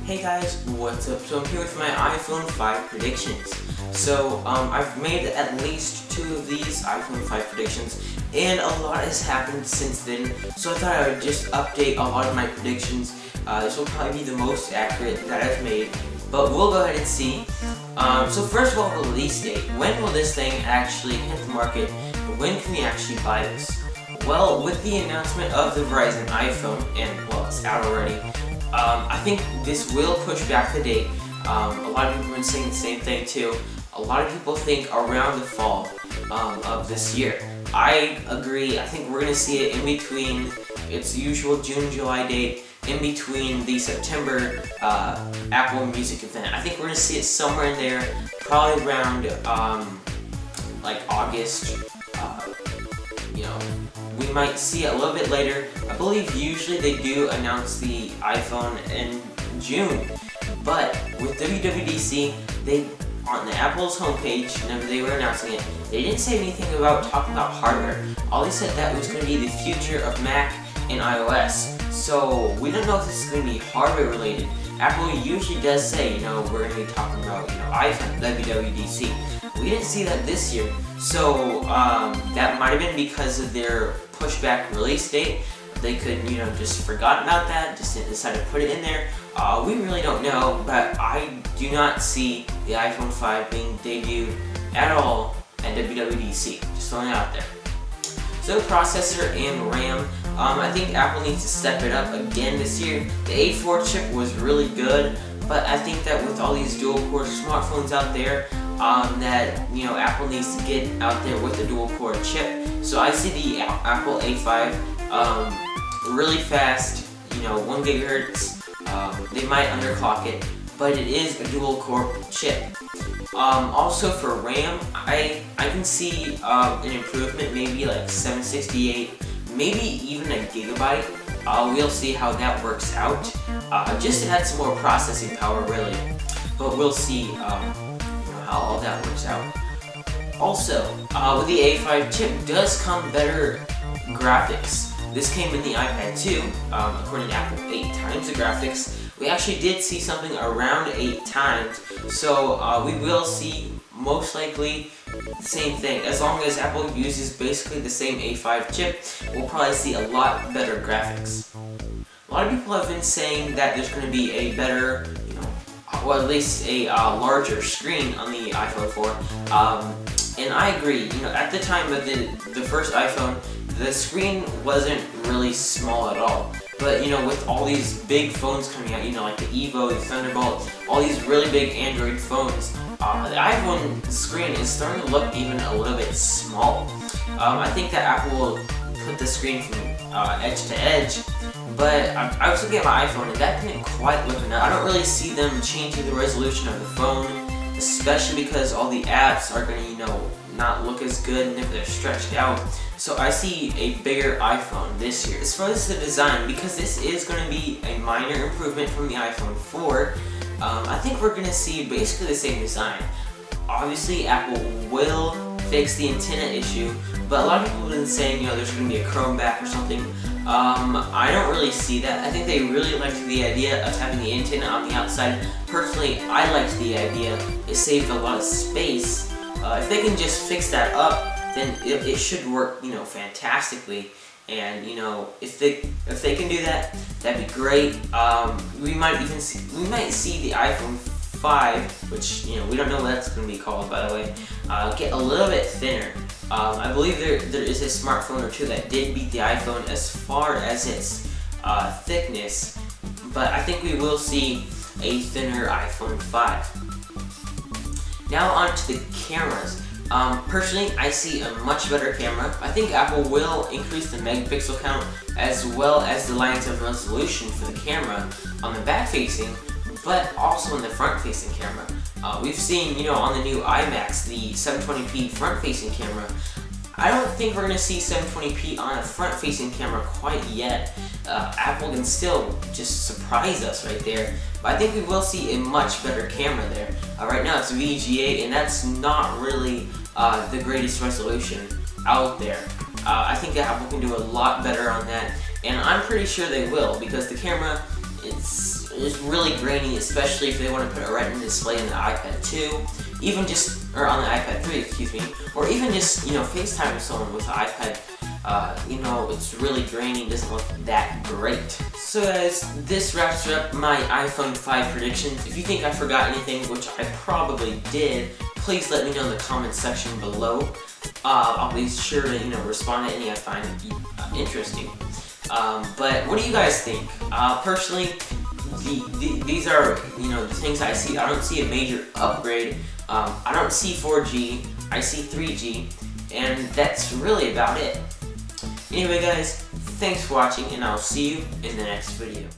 Hey guys, what's up? So I'm here with my iPhone 5 predictions. So I've made at least 2 of these iPhone 5 predictions, and a lot has happened since then. So I thought I would just update a lot of my predictions. This will probably be the most accurate that I've made, but we'll go ahead and see. So first of all, release date. When will this thing actually hit the market? When can we actually buy this? Well, with the announcement of the Verizon iPhone, and well, it's out already, I think this will push back the date. A lot of people have been saying the same thing too. A lot of people think around the fall of this year. I agree. I think we're going to see it in between its usual June-July date, in between the September Apple Music event. I think we're going to see it somewhere in there, probably around like August. We might see it a little bit later. I believe usually they do announce the iPhone in June, but with WWDC, on the Apple's homepage, whenever they were announcing it, they didn't say anything about talking about hardware. All they said that was going to be the future of Mac and iOS. So we don't know if this is going to be hardware related. Apple usually does say, we're going to be talking about, iPhone, WWDC. We didn't see that this year, so that might have been because of their pushback release date. They could, just forgot about that, just didn't decide to put it in there. We really don't know, but I do not see the iPhone 5 being debuted at all at WWDC. Just throwing it out there. So processor and RAM, I think Apple needs to step it up again this year. The A4 chip was really good, but I think that with all these dual-core smartphones out there, that Apple needs to get out there with the dual-core chip. So I see the Apple A5 really fast, 1 gigahertz. They might underclock it, but it is a dual-core chip. Also for RAM, I can see an improvement, maybe like 768, maybe even a gigabyte. We'll see how that works out. Just to add some more processing power, really. But we'll see how all that works out. Also, with the A5 chip does come better graphics. This came in the iPad 2, according to Apple, 8 times the graphics. We actually did see something around 8 times, so we will see most likely the same thing. As long as Apple uses basically the same A5 chip, we'll probably see a lot better graphics. A lot of people have been saying that there's going to be a better, well, at least a larger screen on the iPhone 4. And I agree. At the time of the first iPhone, the screen wasn't really small at all. But with all these big phones coming out, like the Evo, the Thunderbolt, all these really big Android phones, the iPhone screen is starting to look even a little bit small. I think that Apple will put the screen from edge to edge, but I was looking at my iPhone and that didn't quite look enough. I don't really see them changing the resolution of the phone, especially because all the apps are going to, not look as good if they're stretched out. So I see a bigger iPhone this year. As far as the design, because this is going to be a minor improvement from the iPhone 4, I think we're going to see basically the same design. Obviously, Apple will fix the antenna issue, but a lot of people have been saying, there's going to be a Chrome back or something. I don't really see that. I think they really liked the idea of having the antenna on the outside. Personally, I liked the idea. It saved a lot of space. If they can just fix that up, then it should work, fantastically. And if they can do that, that'd be great. We might see the iPhone 5, which we don't know what that's going to be called, by the way, get a little bit thinner. I believe there is a smartphone or two that did beat the iPhone as far as its thickness, but I think we will see a thinner iPhone 5. Now on to the cameras. Personally, I see a much better camera. I think Apple will increase the megapixel count as well as the lines of resolution for the camera on the back-facing, but also in the front-facing camera. We've seen, on the new iMacs, the 720p front-facing camera. I don't think we're going to see 720p on a front-facing camera quite yet. Apple can still just surprise us right there. But I think we will see a much better camera there. Right now it's VGA, and that's not really the greatest resolution out there. I think that Apple can do a lot better on that, and I'm pretty sure they will, because the camera, it's it's really grainy, especially if they want to put a Retina display in the iPad 2, even just, or on the iPad 3, excuse me, or even just, FaceTime with someone with the iPad. It's really grainy, doesn't look that great. So guys, this wraps up my iPhone 5 predictions. If you think I forgot anything, which I probably did, please let me know in the comments section below. I'll be sure to, respond to any I find interesting. But what do you guys think? Personally, these are, the things I see. I don't see a major upgrade. I don't see 4G. I see 3G. And that's really about it. Anyway guys, thanks for watching, and I'll see you in the next video.